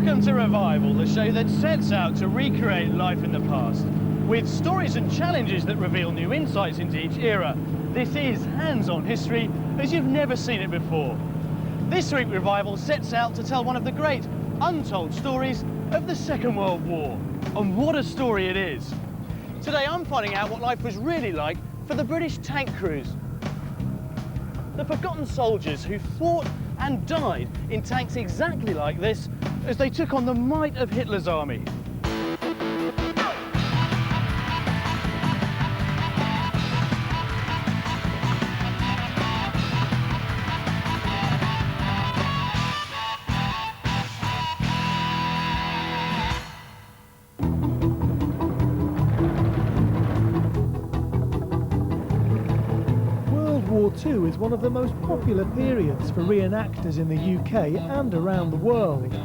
Welcome to Revival, the show that sets out to recreate life in the past, with stories and challenges that reveal new insights into each era. This is hands-on history as you've never seen it before. This week, Revival sets out to tell one of the great untold stories of the Second World War. And what a story it is. Today I'm finding out what life was really like for the British tank crews. The forgotten soldiers who fought and died in tanks exactly like this as they took on the might of Hitler's army. World War II is one of the most popular periods for reenactors in the UK and around the world.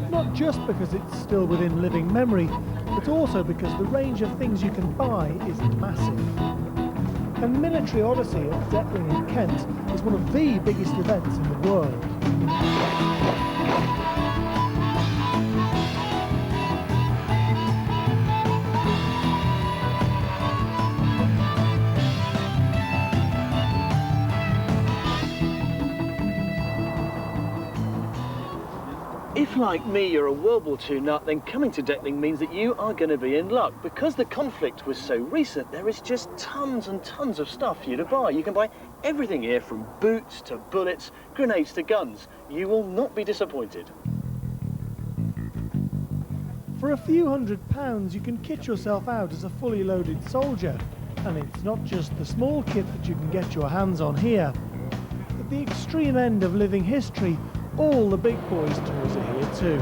Not just because it's still within living memory, but also because the range of things you can buy is massive. And Military Odyssey at Detling in Kent is one of the biggest events in the world. If, like me, you're a World War II nut, then coming to Detling means that you are going to be in luck. Because the conflict was so recent, there is just tons and tons of stuff for you to buy. You can buy everything here, from boots to bullets, grenades to guns. You will not be disappointed. For a few £100s, you can kit yourself out as a fully loaded soldier. And it's not just the small kit that you can get your hands on here. At the extreme end of living history, all the big boys toys are here too.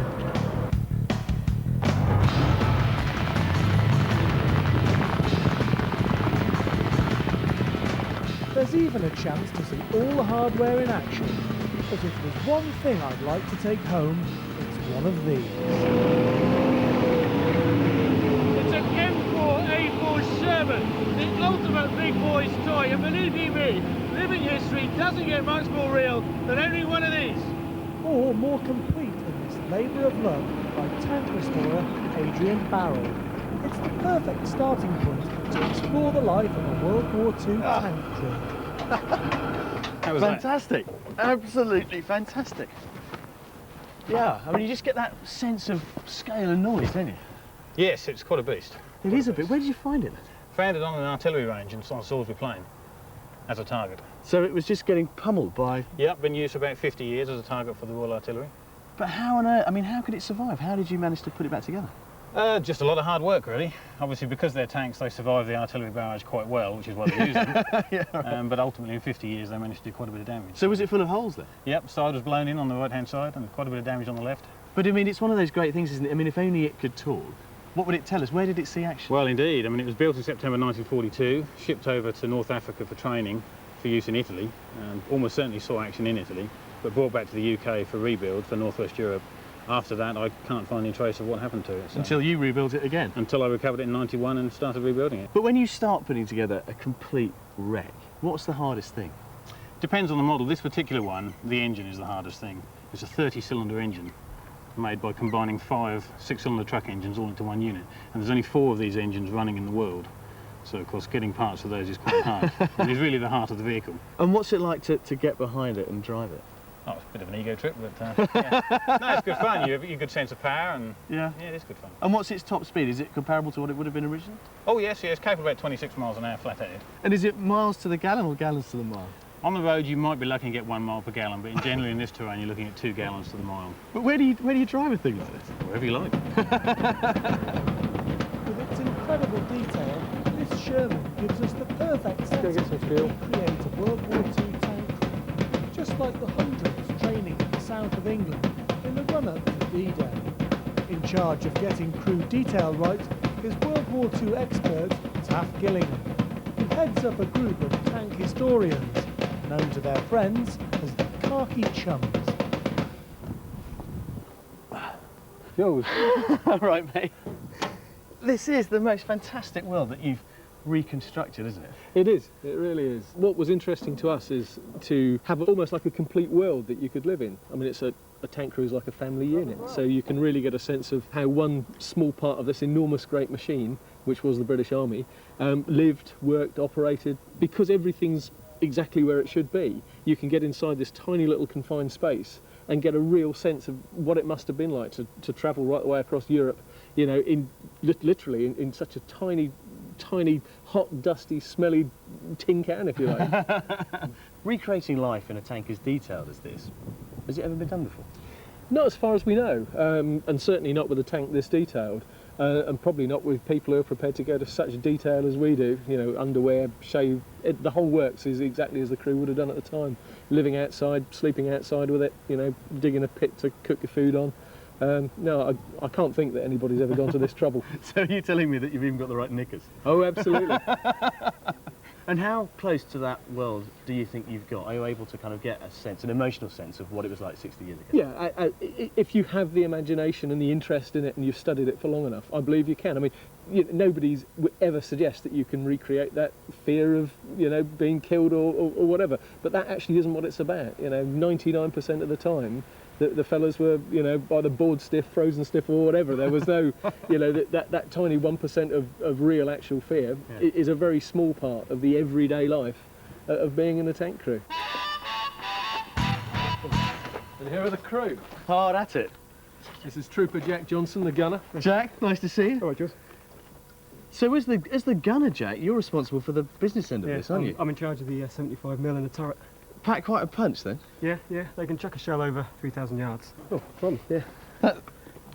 There's even a chance to see all the hardware in action. But if there's one thing I'd like to take home, it's one of these. It's an M4A4 Sherman, the ultimate big boy's toy, and believe you me, living history doesn't get much more real than owning one of these. Or more complete than this labour of love by tank restorer Adrian Barrell. It's the perfect starting point to explore the life of a World War II tank crew. That was fantastic. Absolutely fantastic. Yeah, I mean, you just get that sense of scale and noise, don't you? Yes, it's quite a beast. It is a bit. Where did you find it? Found it on an artillery range on Salisbury Plain as a target. So it was just getting pummeled by... Yep, been used for about 50 years as a target for the Royal Artillery. But how on earth, I mean, how could it survive? How did you manage to put it back together? Just a lot of hard work, really. Obviously, because they're tanks, they survive the artillery barrage quite well, which is why they use them. Yeah, right. But ultimately, in 50 years, they managed to do quite a bit of damage. So was it full of holes there? Yep, side was blown in on the right-hand side, and quite a bit of damage on the left. But I mean, it's one of those great things, isn't it? I mean, if only it could talk, what would it tell us? Where did it see action? Well, indeed. I mean, it was built in September 1942, shipped over to North Africa for training, for use in Italy, and almost certainly saw action in Italy, but brought back to the UK for rebuild for Northwest Europe. After that, I can't find any trace of what happened to it. So. Until you rebuilt it again? Until I recovered it in '91 and started rebuilding it. But when you start putting together a complete wreck, what's the hardest thing? Depends on the model. This particular one, the engine is the hardest thing. It's a 30-cylinder engine made by combining 5 6-cylinder truck engines all into one unit. And there's only 4 of these engines running in the world. So, of course, getting parts for those is quite hard. It is really the heart of the vehicle. And what's it like to get behind it and drive it? Oh, it's a bit of an ego trip, but yeah. No, it's good fun. You have a good sense of power, and yeah, it is good fun. And what's its top speed? Is it comparable to what it would have been originally? Oh, yes, it's capable of about 26 miles an hour flat-headed. And is it miles to the gallon or gallons to the mile? On the road, you might be lucky to get 1 mile per gallon, but generally in this terrain, you're looking at 2 gallons to the mile. But where do you drive a thing like this? Wherever you like. With its incredible detail, this Sherman gives us the perfect sense of recreate a World War II tank crew, just like the hundreds training in the south of England in the run-up to D-Day. In charge of getting crew detail right is World War II expert Taff Gillingham, who heads up a group of tank historians, known to their friends as the Khaki Chums. Yours. All right, mate. This is the most fantastic world that you've reconstructed, isn't it? It is, it really is. What was interesting to us is to have almost like a complete world that you could live in. I mean, it's a a tank crew is like a family unit. So you can really get a sense of how one small part of this enormous great machine, which was the British Army, lived, worked, operated. Because everything's exactly where it should be, you can get inside this tiny little confined space and get a real sense of what it must have been like to travel right the way across Europe, you know, literally in such a tiny, hot, dusty, smelly tin can, if you like. Recreating life in a tank as detailed as this, has it ever been done before? Not as far as we know, and certainly not with a tank this detailed, and probably not with people who are prepared to go to such detail as we do. You know, underwear, shave, the whole works is exactly as the crew would have done at the time. Living outside, sleeping outside with it, you know, digging a pit to cook your food on. No, I can't think that anybody's ever gone to this trouble. So you're telling me that you've even got the right knickers? Oh, absolutely. And how close to that world do you think you've got? Are you able to kind of get a sense, an emotional sense of what it was like 60 years ago? Yeah, if you have the imagination and the interest in it and you've studied it for long enough, I believe you can. I mean, nobody's would ever suggest that you can recreate that fear of, you know, being killed or whatever. But that actually isn't what it's about. You know, 99% of the time, the fellas were, you know, either bored stiff, frozen stiff, or whatever. There was no, you know, that tiny 1% of real actual fear is a very small part of the everyday life of being in a tank crew. And here are the crew. Hard at it. This is Trooper Jack Johnson, the gunner. Jack, nice to see you. All right, Jules. So as the gunner, Jack, you're responsible for the business end of this, aren't you? I'm in charge of the 75mm in the turret. Pack quite a punch then. Yeah, they can chuck a shell over 3,000 yards. Oh, fun, yeah.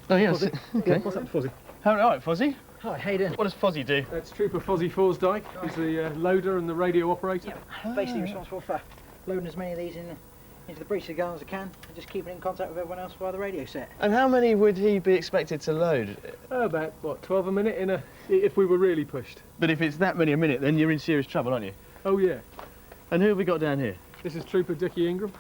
Oh yes. Okay. What's up, Fozzie? All right, Fozzie. Hi, how you doing? What does Fozzie do? That's Trooper Fozzie Forsdyke. He's the loader and the radio operator. Basically responsible for loading as many of these into the breech of the gun as I can, and just keeping in contact with everyone else via the radio set. And how many would he be expected to load? About, what, 12 a minute if we were really pushed. But if it's that many a minute, then you're in serious trouble, aren't you? Oh, yeah. And who have we got down here? This is Trooper Dickie Ingram.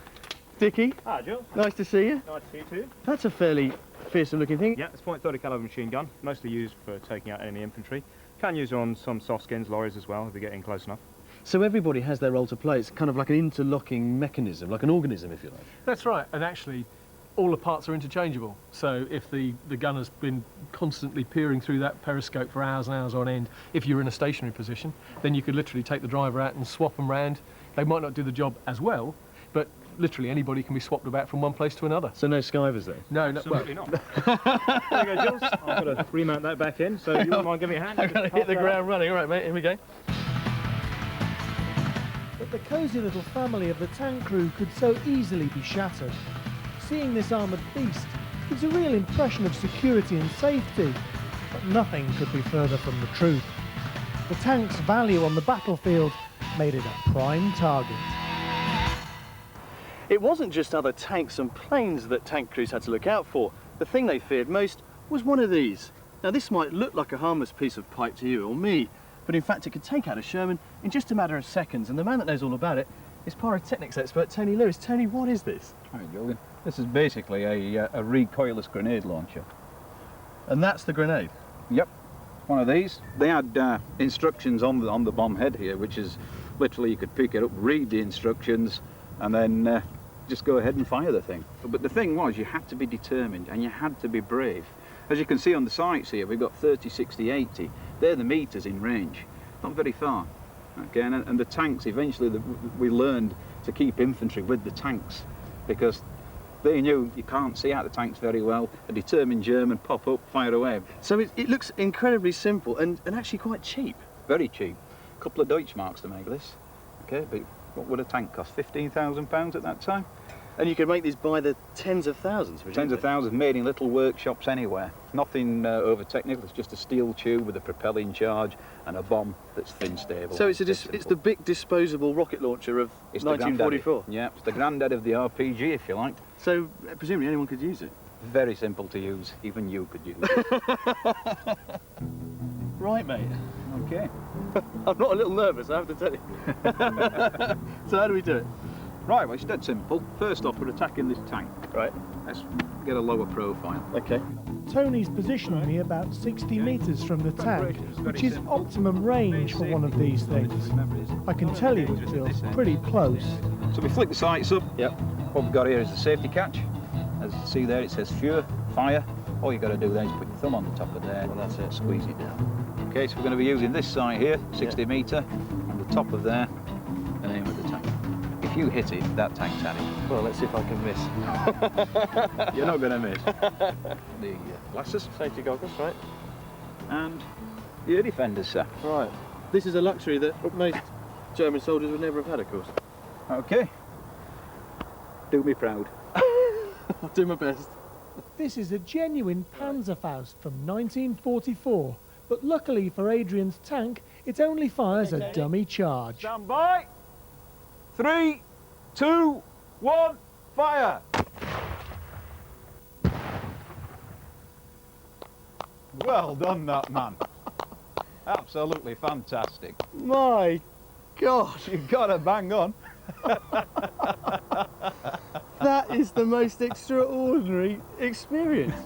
Dickie. Hi, Joe. Nice to see you. Nice to see you too. That's a fairly fearsome looking thing. Yeah, it's a .30 caliber machine gun, mostly used for taking out enemy infantry. Can use it on some soft skins, lorries as well, if we get in close enough. So everybody has their role to play. It's kind of like an interlocking mechanism, like an organism, if you like. That's right, and actually all the parts are interchangeable. So if the gunner's been constantly peering through that periscope for hours and hours on end, if you're in a stationary position, then you could literally take the driver out and swap them round. They might not do the job as well, but literally anybody can be swapped about from one place to another. So no skivers there? No, Absolutely not. There you go, Jules. I've got to remount that back in, so you wouldn't mind giving me a hand? I'm going to hit the ground running. All right, mate, here we go. But the cosy little family of the tank crew could so easily be shattered. Seeing this armoured beast gives a real impression of security and safety, but nothing could be further from the truth. The tank's value on the battlefield made it a prime target. It wasn't just other tanks and planes that tank crews had to look out for. The thing they feared most was one of these. Now this might look like a harmless piece of pipe to you or me, but in fact it could take out a Sherman in just a matter of seconds, and the man that knows all about it is pyrotechnics expert Tony Lewis. Tony, what is this? Hi, Julian. This is basically a recoilless grenade launcher. And that's the grenade? Yep, one of these. They had instructions on the bomb head here, which is literally you could pick it up, read the instructions, and then just go ahead and fire the thing. But the thing was, you had to be determined and you had to be brave. As you can see on the sights here, we've got 30, 60, 80. They're the meters in range, not very far. Okay, and the tanks, eventually we learned to keep infantry with the tanks because they knew you can't see out the tanks very well. A determined German, pop up, fire away. So it looks incredibly simple and actually quite cheap. Very cheap. A couple of Deutschmarks to make this. Okay, but what would a tank cost? £15,000 at that time? And you could make these by the tens of thousands, presumably. Tens of thousands made in little workshops anywhere. Nothing over technical, it's just a steel tube with a propelling charge and a bomb that's thin stable. So it's the big disposable rocket launcher of 1944? Yeah, it's the granddad of the RPG, if you like. So presumably anyone could use it? Very simple to use, even you could use it. Right, mate. Okay. I'm not a little nervous, I have to tell you. So how do we do it? Right, well, it's dead simple. First off, we're attacking this tank. Right. Let's get a lower profile. Okay. Tony's positioned me about 60 metres from the tank, which is optimum range for one of these things. I can tell you it feels pretty close. So we flick the sights up. Yep. What we've got here is the safety catch. As As you see there, it says Fure, fire. All you've got to do then is put your thumb on the top of there, and that's it, squeeze it down. Okay, so we're going to be using this sight here, 60 metre, on the top of there, and aim at the tank. If you hit it, that tank's had it. Well, let's see if I can miss. You're not going to miss. The glasses. Safety goggles, right? And your defenders, sir. Right. This is a luxury that most German soldiers would never have had, of course. Okay. Do me proud. I'll do my best. This is a genuine Panzerfaust from 1944, but luckily for Adrian's tank, it only fires a dummy charge. Stand by. 3, 2, 1, fire! Well done, that man. Absolutely fantastic. My God. You've got to bang on. That is the most extraordinary experience.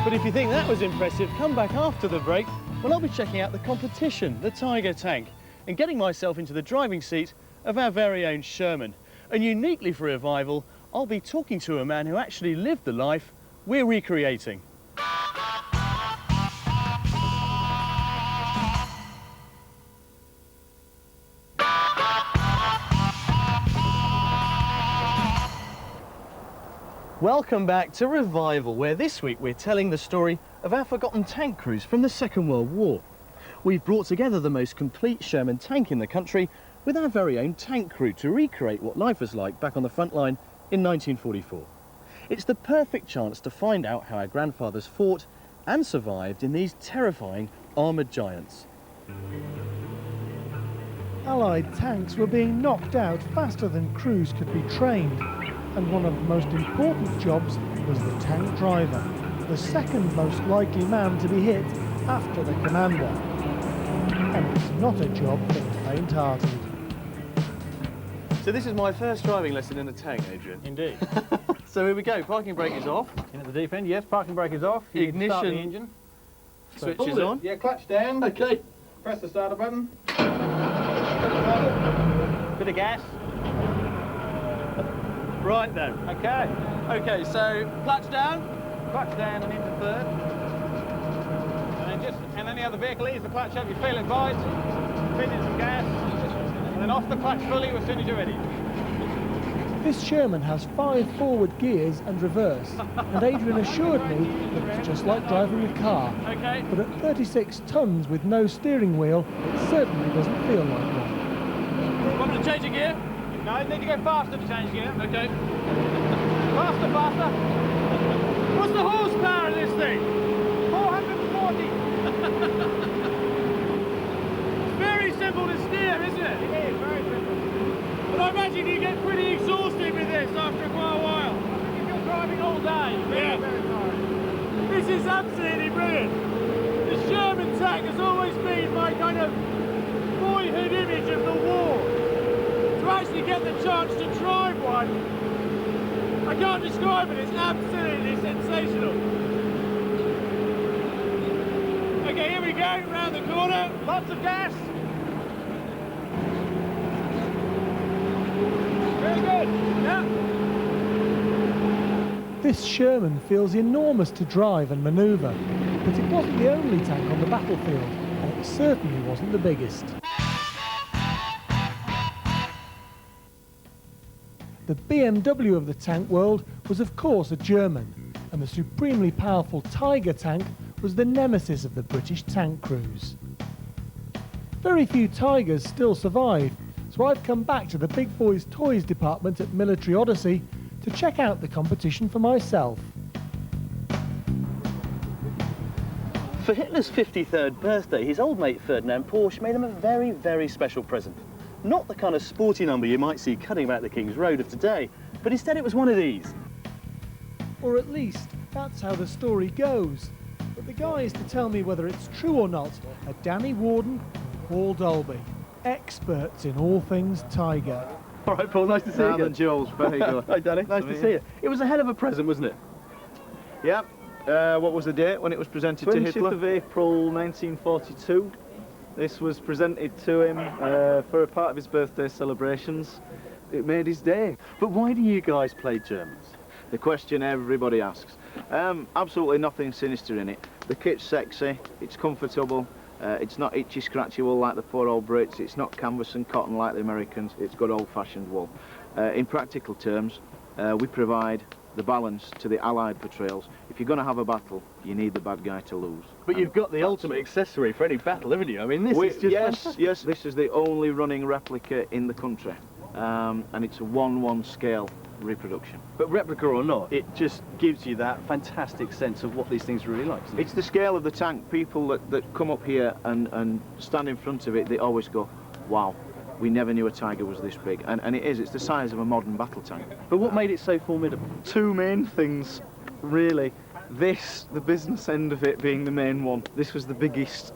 But if you think that was impressive, come back after the break when I'll be checking out the competition, the Tiger tank, and getting myself into the driving seat of our very own Sherman. And uniquely for Revival, I'll be talking to a man who actually lived the life we're recreating. Welcome back to Revival, where this week we're telling the story of our forgotten tank crews from the Second World War. We've brought together the most complete Sherman tank in the country with our very own tank crew to recreate what life was like back on the front line in 1944. It's the perfect chance to find out how our grandfathers fought and survived in these terrifying armoured giants. Allied tanks were being knocked out faster than crews could be trained, and one of the most important jobs was the tank driver, the second most likely man to be hit after the commander. And it's not a job for the faint-hearted. So this is my first driving lesson in a tank, Adrian. Indeed. So here we go, parking brake is off. In at the deep end, yes, parking brake is off. You can start the Ignition engine. switch is on. Yeah, clutch down. Okay. Press the starter button. Bit of gas. Right then. Okay. Okay, so clutch down. Clutch down and into third. And then the other vehicle leaves the clutch up, you feel it bite, fit in some gas, and then off the clutch fully as soon as you're ready. This Sherman has 5 forward gears and reverse, and Adrian assured me that it's just like driving a car. Okay. But at 36 tons with no steering wheel, it certainly doesn't feel like one. Want me to change a gear? No, you need to go faster to change gear. Okay. Faster, faster. What's the horsepower of this thing? 440. It's very simple to steer, isn't it? It is, very simple. But I imagine you get pretty exhausted with this after quite a while. If you're driving all day, Yeah. very tired. This is absolutely brilliant. The Sherman tank has always been my kind of boyhood image of the war. To actually get the chance to drive one, I can't describe it, it's absolutely sensational. Okay, here we go, round the corner, lots of gas. Very good, yeah. This Sherman feels enormous to drive and manoeuvre, but it wasn't the only tank on the battlefield, and it certainly wasn't the biggest. The BMW of the tank world was of course a German, and the supremely powerful Tiger tank was the nemesis of the British tank crews. Very few Tigers still survive, so I've come back to the Big Boys Toys department at Military Odyssey to check out the competition for myself. For Hitler's 53rd birthday, his old mate Ferdinand Porsche made him a very, very special present. Not the kind of sporty number you might see cutting about the King's Road of today, but instead it was one of these. Or at least, that's how the story goes. But the guys to tell me whether it's true or not are Danny Warden and Paul Dolby, experts in all things Tiger. All right, Paul, nice to see you again. Jules, very good. Hi, Danny, nice to see you. It was a hell of a present, wasn't it? Yeah. What was the date when it was presented to Hitler? 20th of April 1942. This was presented to him for a part of his birthday celebrations. It made his day. But why do you guys play Germans? The question everybody asks. Absolutely nothing sinister in it. The kit's sexy, it's comfortable, it's not itchy scratchy wool like the poor old Brits, it's not canvas and cotton like the Americans, it's good old-fashioned wool. In practical terms, we provide the balance to the Allied patrols. If you're going to have a battle, you need the bad guy to lose. But you've got the ultimate accessory for any battle, haven't you? I mean, this is just fantastic. Yes, this is the only running replica in the country, and it's a 1:1 scale reproduction. But replica or not, it just gives you that fantastic sense of what these things are really like. It's the scale of the tank. People that come up here and stand in front of it, they always go, wow, we never knew a Tiger was this big. And it is, it's the size of a modern battle tank. But what made it so formidable? Two main things, really. This, the business end of it being the main one. This was the biggest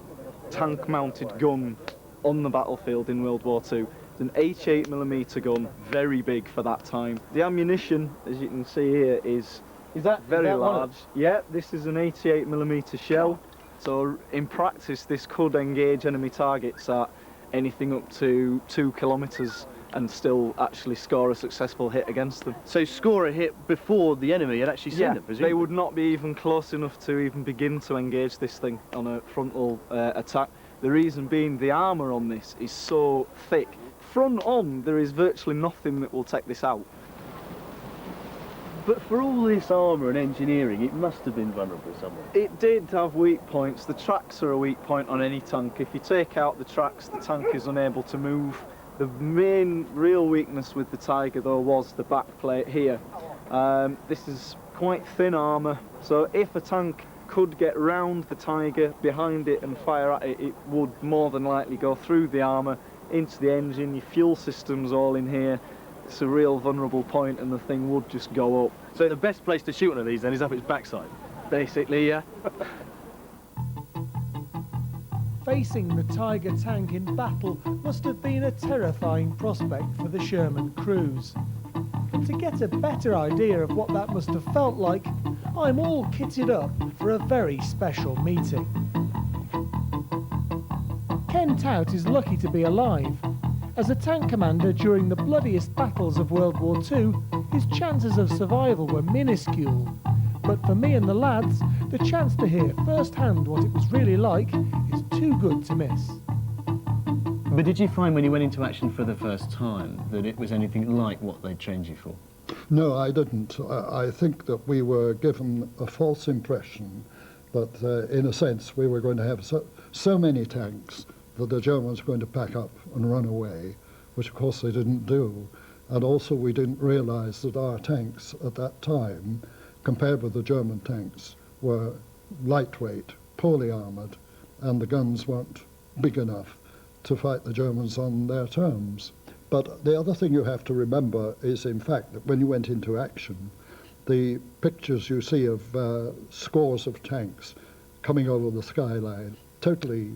tank-mounted gun on the battlefield in World War II. It's an 88mm gun, very big for that time. The ammunition, as you can see here, is very large. Yeah, this is an 88mm shell. So in practice, this could engage enemy targets at anything up to 2 kilometres and still actually score a successful hit against them. So score a hit before the enemy had actually seen them, presumably? They would not be even close enough to even begin to engage this thing on a frontal attack. The reason being the armour on this is so thick. Front on, there is virtually nothing that will take this out. But for all this armour and engineering, it must have been vulnerable somewhere. It did have weak points. The tracks are a weak point on any tank. If you take out the tracks, the tank is unable to move. The main real weakness with the Tiger, though, was the back plate here. This is quite thin armour, so if a tank could get round the Tiger behind it and fire at it, it would more than likely go through the armour into the engine. Your fuel system's all in here. It's a real vulnerable point and the thing would just go up. So the best place to shoot one of these then is up its backside? Basically, yeah. Facing the Tiger tank in battle must have been a terrifying prospect for the Sherman crews. And to get a better idea of what that must have felt like, I'm all kitted up for a very special meeting. Ken Tout is lucky to be alive. As a tank commander during the bloodiest battles of World War II, his chances of survival were minuscule. But for me and the lads, the chance to hear firsthand what it was really like is too good to miss. But did you find when you went into action for the first time that it was anything like what they'd trained you for? No, I didn't. I think that we were given a false impression that, in a sense, we were going to have so many tanks that the Germans were going to pack up and run away, which of course they didn't do. And also we didn't realise that our tanks at that time, compared with the German tanks, were lightweight, poorly armoured, and the guns weren't big enough to fight the Germans on their terms. But the other thing you have to remember is, in fact, that when you went into action, the pictures you see of scores of tanks coming over the skyline, totally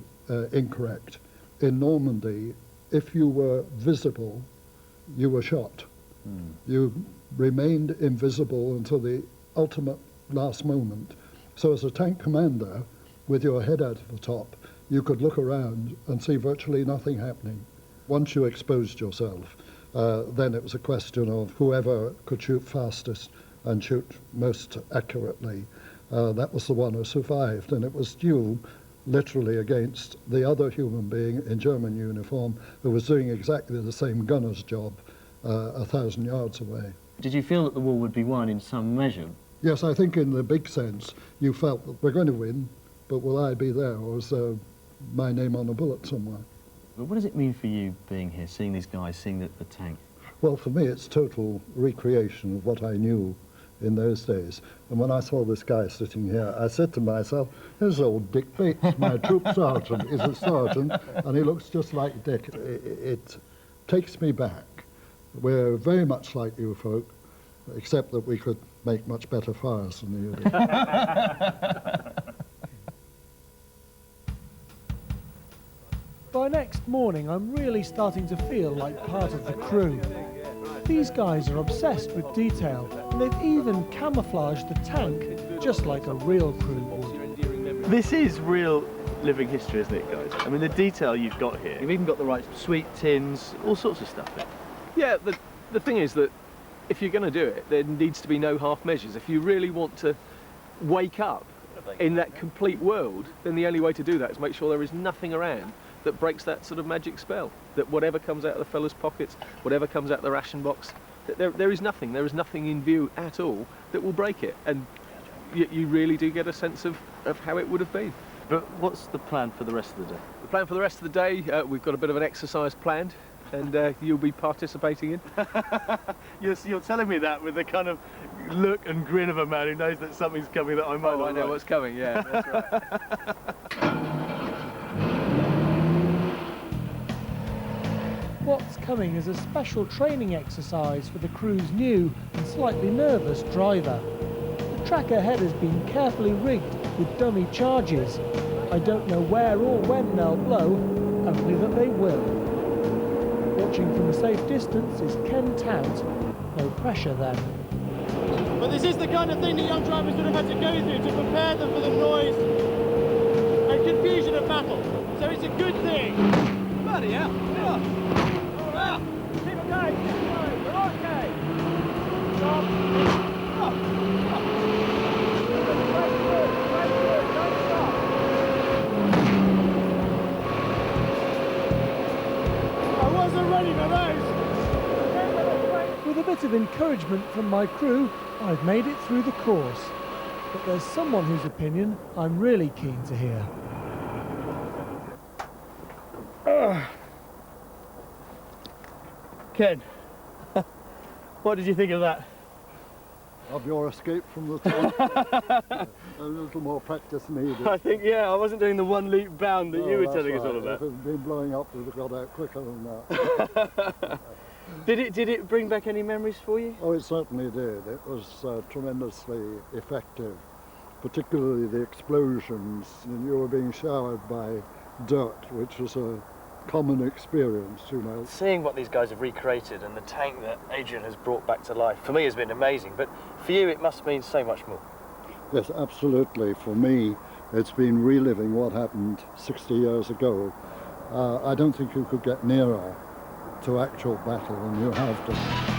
incorrect. In Normandy, if you were visible, you were shot. You remained invisible until the ultimate last moment. So as a tank commander, with your head out of the top, you could look around and see virtually nothing happening. Once you exposed yourself, then it was a question of whoever could shoot fastest and shoot most accurately. That was the one who survived, and it was you literally against the other human being in German uniform who was doing exactly the same gunner's job 1,000 yards away. Did you feel that the war would be won in some measure? Yes, I think in the big sense you felt that we're going to win, but will I be there, or is my name on a bullet somewhere? But what does it mean for you being here, seeing these guys, seeing the tank? Well, for me it's total recreation of what I knew in those days. And when I saw this guy sitting here, I said to myself, here's old Dick Bates, my troop sergeant. He's a sergeant, and he looks just like Dick. It takes me back. We're very much like you folk, except that we could make much better fires than you did. By next morning, I'm really starting to feel like part of the crew. These guys are obsessed with detail, and they've even camouflaged the tank just like a real crew would. This is real living history, isn't it, guys? I mean, the detail you've got here. You've even got the right sweet tins, all sorts of stuff there. Yeah, the thing is that if you're going to do it, there needs to be no half measures. If you really want to wake up in that complete world, then the only way to do that is make sure there is nothing around that breaks that sort of magic spell. That whatever comes out of the fella's pockets, whatever comes out of the ration box, there is nothing in view at all that will break it. And you really do get a sense of how it would have been. But what's the plan for the rest of the day? The plan for the rest of the day, we've got a bit of an exercise planned, and you'll be participating in. You're telling me that with the kind of look and grin of a man who knows that something's coming that I might not I know like. what's coming, yeah, that's right. What's coming is a special training exercise for the crew's new and slightly nervous driver. The track ahead has been carefully rigged with dummy charges. I don't know where or when they'll blow, only that they will. Watching from a safe distance is Ken Tout. No pressure then. But this is the kind of thing that young drivers would have had to go through to prepare them for the noise and confusion of battle. So it's a good thing. Bloody hell. Keep it going, we're okay. Stop. I wasn't ready for those. With a bit of encouragement from my crew, I've made it through the course. But there's someone whose opinion I'm really keen to hear. Ken, what did you think of that? Of your escape from the tank. A little more practice needed. I think, yeah, I wasn't doing the one leap bound that you were telling us all If it about. had been blowing up, we'd have got out quicker than that. Did it bring back any memories for you? Oh, it certainly did. It was tremendously effective, particularly the explosions. And you were being showered by dirt, which was a common experience, you know. Seeing what these guys have recreated and the tank that Adrian has brought back to life, for me has been amazing, but for you it must mean so much more. Yes, absolutely. For me, it's been reliving what happened 60 years ago. I don't think you could get nearer to actual battle than you have done.